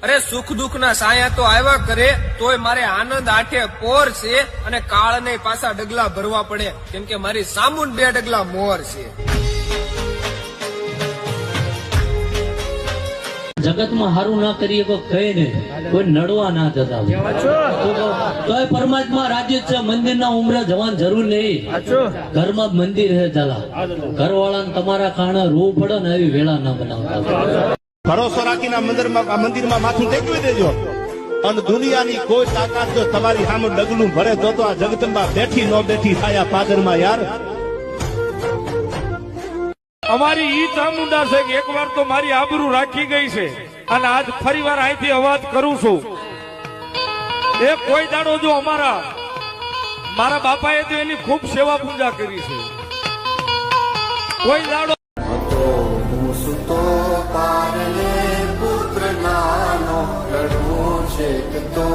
અરે સુખ દુઃખ ના સાયા તો આવ્યા કરે, તોય મારે આનંદ આઠે પોર છે અને કાળ ને પાછા ડગલા ભરવા પડે, કેમ કે મારી સામુન 2 ડગલા મોર છે. જગતમાં હારું ના કરીએ કોઈ કહે નહીં, કોઈ નડવા ના જતા તોય પરમાત્મા રાજ્ય છે. મંદિર ના ઉમરે જવાની જરૂર નહીં, ઘરમાં જ મંદિર હે. ચાલા ઘરવાળાને તમારા કારણે રોવું પડે ને એવી વેળા ના બનાવતા. ભરોસો રાખીને મંદિરમાં માથું ટેકવી દેજો. અને દુનિયાની કોઈ તાકાત જો તમારી સામે ડગલું ભરે તો આ જગદંબા બેઠી ન બેઠી થાય પાદરમાં યાર. અમારી ઈ ચામુંડા છે કે એકવાર તો મારી આબરૂ રાખી ગઈ છે અને આજ ફરીવાર અહીંથી અવાજ કરું છું. એ કોઈ દાડો જો મારા બાપાએ તો એની ખૂબ સેવા પૂજા કરી છે. કોઈ દાડો પુત્ર નાનો રડવું છે તો